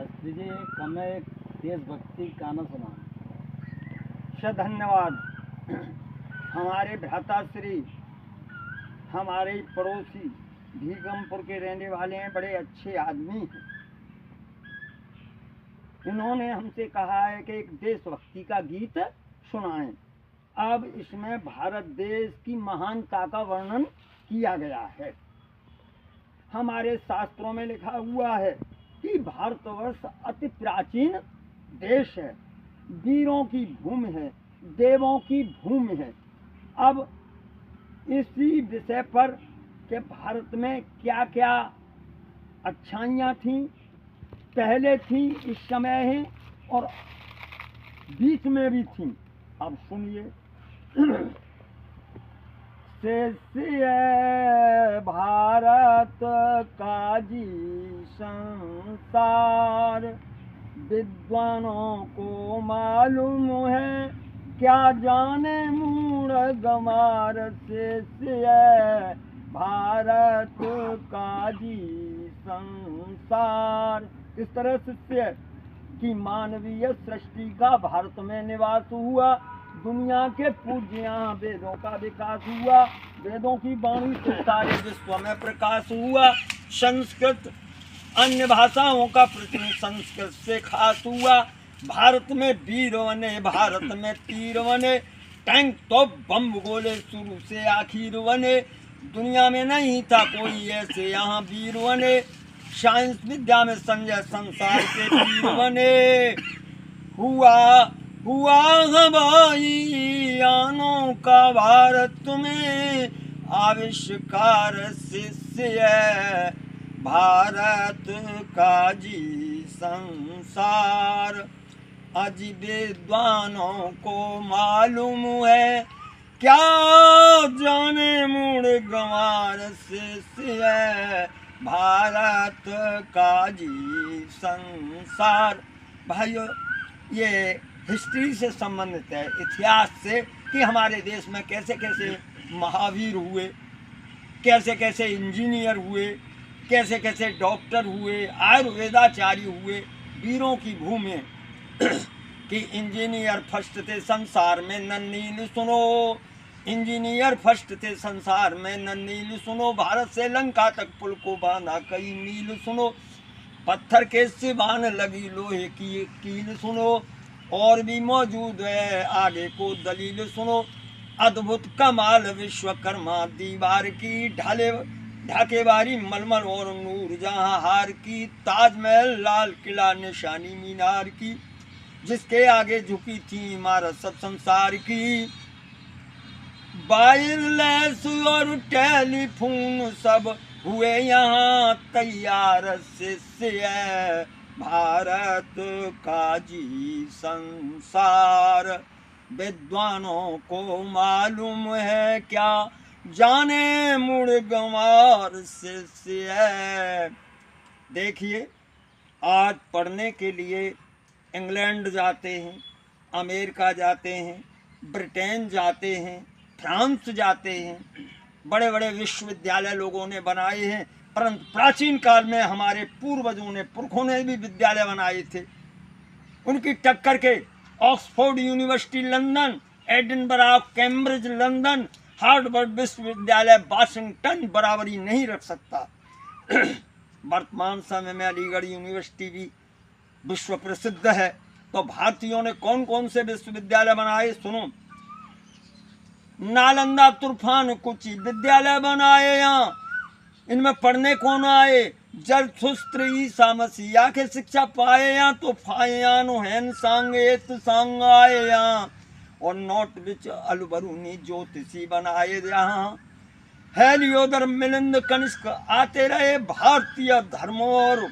शास्त्री जी हमें एक देशभक्ति गाना सुना। अच्छा, धन्यवाद। हमारे भ्राताश्री, हमारे पड़ोसी भीगमपुर के रहने वाले हैं, बड़े अच्छे आदमी हैं। इन्होंने हमसे कहा है कि एक देशभक्ति का गीत सुनाएं। अब इसमें भारत देश की महानता का वर्णन किया गया है। हमारे शास्त्रों में लिखा हुआ है कि भारतवर्ष अति प्राचीन देश है, वीरों की भूमि है, देवों की भूमि है। अब इसी विषय पर कि भारत में क्या क्या अच्छाइयाँ थीं, पहले थीं, इस समय हैं और बीच में भी थीं। अब सुनिए। शेष्य भारत का जी संसार, विद्वानों को मालूम है, क्या जाने मूढ़ गंवार। शेष्य भारत का जी संसार। इस तरह शिष्य की मानवीय सृष्टि का भारत में निवास हुआ। दुनिया के पूज्य यहाँ वेदों का विकास हुआ। वेदों की वाणी से सारे विश्व में प्रकाश हुआ। संस्कृत अन्य भाषाओं का प्रचलन संस्कृत से खास हुआ। भारत में वीर बने, भारत में तीर बने, टैंक तो बम गोले शुरू से आखिर बने। दुनिया में नहीं था कोई ऐसे यहाँ वीर बने। साइंस विद्या में संजय संसार के वीर बने। हुआ हवाई यानों का भारत में आविष्कार। शिष्य भारत का जी संसार। आज विद्वानों को मालूम है, क्या जाने मूढ़ गंवार। शिष्य भारत का जी संसार। भाइयों, ये हिस्ट्री से संबंधित है, इतिहास से, कि हमारे देश में कैसे कैसे महावीर हुए, कैसे कैसे इंजीनियर हुए, कैसे कैसे डॉक्टर हुए, आयुर्वेदाचार्य हुए। वीरों की भूमि कि इंजीनियर फर्स्ट थे संसार में, नन्नील सुनो। इंजीनियर फर्स्ट थे संसार में, नन्नील सुनो। भारत से लंका तक पुल को बांधा कई मील सुनो। पत्थर के सिवान लगी लोहे की एक कील सुनो। और भी मौजूद है, आगे को दलील सुनो। अद्भुत कमाल विश्वकर्मा दीवार की, ढाकेवारी मलमल और नूर जहां हार की। ताजमहल लाल किला निशानी मीनार की, जिसके आगे झुकी थी इमारत सब संसार की। वायरलेस और टेलीफोन सब हुए यहाँ तैयार। शिष्य भारत का जी संसार। विद्वानों को मालूम है, क्या जाने मूढ़ गंवार। शिष्य देखिए, आज पढ़ने के लिए इंग्लैंड जाते हैं, अमेरिका जाते हैं, ब्रिटेन जाते हैं, फ्रांस जाते हैं। बड़े बड़े विश्वविद्यालय लोगों ने बनाए हैं, परंतु प्राचीन काल में हमारे पूर्वजों ने, पुरखों ने भी विद्यालय बनाए थे। उनकी टक्कर के Oxford university London, Edinburgh, Cambridge London, Harvard विश्वविद्यालय वाशिंगटन बराबरी नहीं रख सकता। वर्तमान समय में अलीगढ़ यूनिवर्सिटी भी विश्व प्रसिद्ध है। तो भारतीयों ने कौन कौन से विश्वविद्यालय बनाए सुनो। नालंदा, तूफान, कुची विद्यालय बनाए यहाँ। इनमें पढ़ने कौन आए? जरथुस्त्र ईसा मसीहा के शिक्षा पाए यहाँ। तो फायान हैन सांग एत सांग आए यहाँ। और नोट विच अलबरूनी ज्योतिषी बनाए यहाँ। हेलियोदर, मिलिंद, कनिष्क आते रहे भारतीय धर्मों और।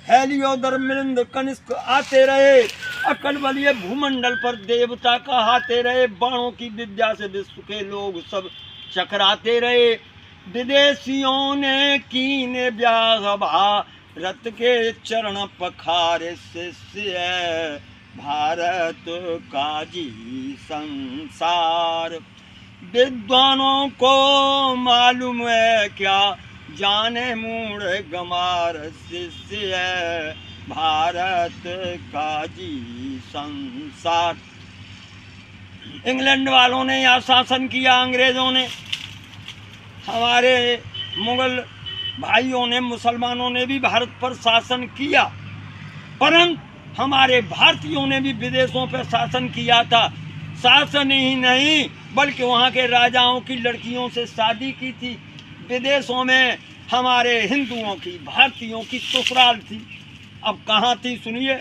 हेलियोदर, मिलिंद, कनिष्क आते रहे, अकल बलिए भूमंडल पर देवता कहाते रहे। बाणों की विद्या से विश्व के लोग सब चकराते रहे। विदेशियों ने कीने ब्याह भारत के चरण पखारे। शिष्य भारत का जी संसार। विद्वानों को मालूम है, क्या जाने मूड गंवार शिष्य है भारत का जी संसार। इंग्लैंड वालों ने यहाँ शासन किया, अंग्रेजों ने, हमारे मुगल भाइयों ने, मुसलमानों ने भी भारत पर शासन किया, परंतु हमारे भारतीयों ने भी विदेशों पर शासन किया था। शासन ही नहीं बल्कि वहाँ के राजाओं की लड़कियों से शादी की थी। विदेशों में हमारे हिंदुओं की, भारतीयों की ससुराल थी। अब कहाँ थी सुनिए,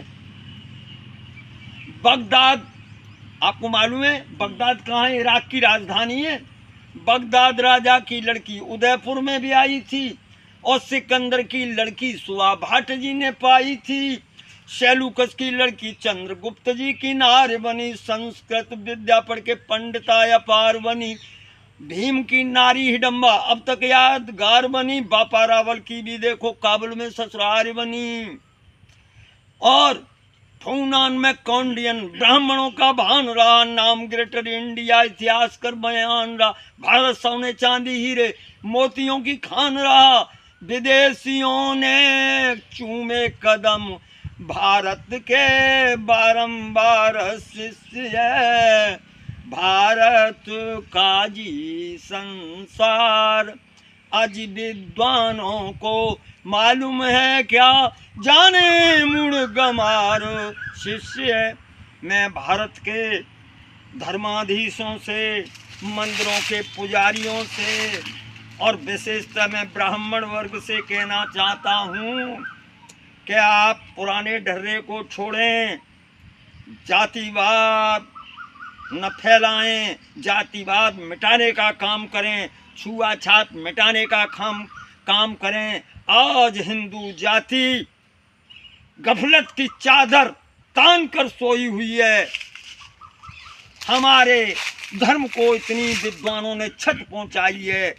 बगदाद, आपको मालूम है बगदाद कहाँ है? इराक की राजधानी है। बगदाद राजा की लड़की उदयपुर में भी आई थी और सिकंदर की लड़की सुआ भाट जी ने पाई थी। शैलुकस की लड़की चंद्रगुप्त जी की नार बनी, संस्कृत विद्या पढ़ के पंडिता अपार बनी। भीम की नारी हिडम्बा अब तक यादगार बनी। बापा रावल की भी देखो काबुल में ससुराल बनी। और फूनान में कौंडियन ब्राह्मणों का भान रहा, नाम ग्रेटर इंडिया इतिहास कर बयान रहा। भारत सोने चांदी हीरे मोतियों की खान रहा। विदेशियों ने चूमे कदम भारत के बारंबार शिष्य है भारत का जी संसार। आज विद्वानों को मालूम है क्या, जाने मुड़ गंवार शिष्य है। मैं भारत के धर्माधीशों से, मंदिरों के पुजारियों से और विशेषतः मैं ब्राह्मण वर्ग से कहना चाहता हूँ कि आप पुराने ढर्रे को छोड़ें, जातिवाद न फैलाएं, जातिवाद मिटाने का काम करें, छुआछात मिटाने का काम करें। आज हिंदू जाति गफलत की चादर तान कर सोई हुई है। हमारे धर्म को इतनी विद्वानों ने छत पहुंचाई है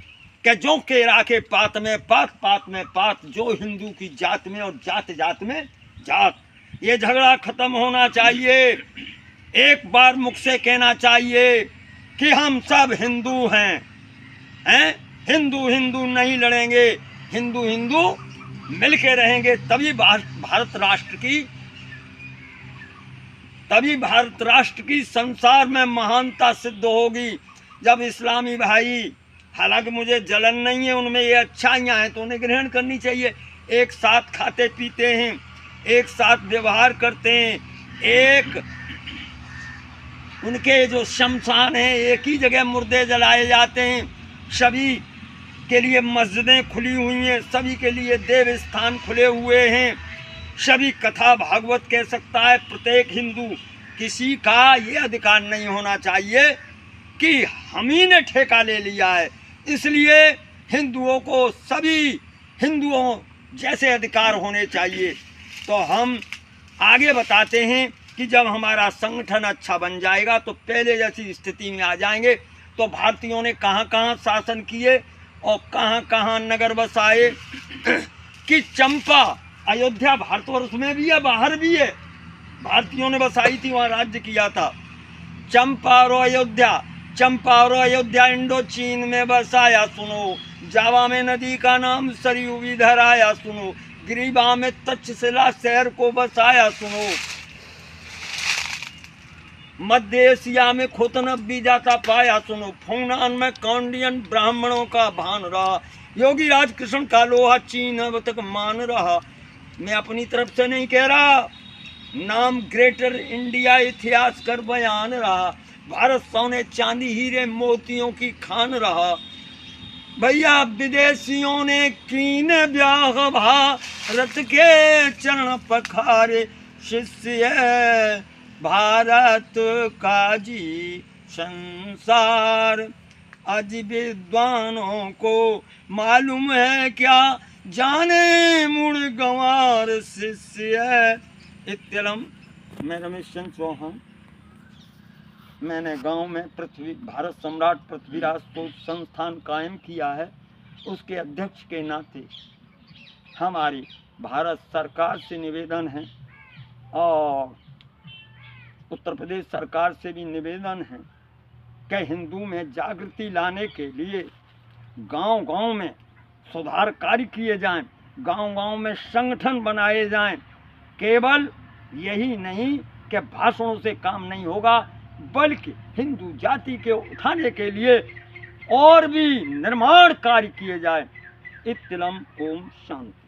कि जो केरा के पात में पात, पात में पात, जो हिंदू की जात में और जात जात में जात। ये झगड़ा खत्म होना चाहिए। एक बार मुख से कहना चाहिए कि हम सब हिंदू हैं, हिंदू हिंदू नहीं लड़ेंगे, हिंदू हिंदू मिलके रहेंगे, तभी भारत राष्ट्र की संसार में महानता सिद्ध होगी। जब इस्लामी भाई, हालांकि मुझे जलन नहीं है, उनमें ये अच्छाइयाँ हैं तो उन्हें ग्रहण करनी चाहिए। एक साथ खाते पीते हैं, एक साथ व्यवहार करते हैं, एक उनके जो शमशान हैं एक ही जगह मुर्दे जलाए जाते हैं, सभी के लिए मस्जिदें खुली हुई हैं, सभी के लिए देव स्थान खुले हुए हैं, सभी कथा भागवत कह सकता है प्रत्येक हिंदू। किसी का ये अधिकार नहीं होना चाहिए कि हम ही ने ठेका ले लिया है, इसलिए हिंदुओं को सभी हिंदुओं जैसे अधिकार होने चाहिए। तो हम आगे बताते हैं कि जब हमारा संगठन अच्छा बन जाएगा तो पहले जैसी स्थिति में आ जाएंगे। तो भारतीयों ने कहाँ कहाँ शासन किए और कहाँ कहाँ नगर बसाए कि चंपा, अयोध्या भारतवर्ष में भी है, बाहर भी है, भारतीयों ने बसाई थी, वहाँ राज्य किया था। चंपा और अयोध्या इंडो चीन में बसाया सुनो, जावा में नदी का नाम सरयू इधर आया सुनो, गिरिबा में तक्षशिला शहर को बसाया सुनो, मध्य एशिया में खोतनब्बी जाता पाया सुनो, फूनान में कौंडियन ब्राह्मणों का भान रहा, योगी राज कृष्ण का लोहा चीन अब तक मान रहा। मैं अपनी तरफ से नहीं कह रहा, नाम ग्रेटर इंडिया इतिहास कर बयान रहा। भारत सोने चांदी हीरे मोतियों की खान रहा। भैया विदेशियों ने कीन ब्याह भारत के चरण पखारे, शिष्य है भारत का जी संसार। आज विद्वानों को मालूम है क्या, जाने मुड़ गंवार शिष्य है। इत्यलम मैं रमेश चंद्र चौहान, मैंने गांव में भारत सम्राट पृथ्वीराज शोध संस्थान कायम किया है। उसके अध्यक्ष के नाते हमारी भारत सरकार से निवेदन है और उत्तर प्रदेश सरकार से भी निवेदन है कि हिंदू में जागृति लाने के लिए गांव-गांव में सुधार कार्य किए जाएं, गांव-गांव में संगठन बनाए जाएं। केवल यही नहीं कि भाषणों से काम नहीं होगा, बल्कि हिंदू जाति के उठाने के लिए और भी निर्माण कार्य किए जाए। इत्तिलम ओम शांति।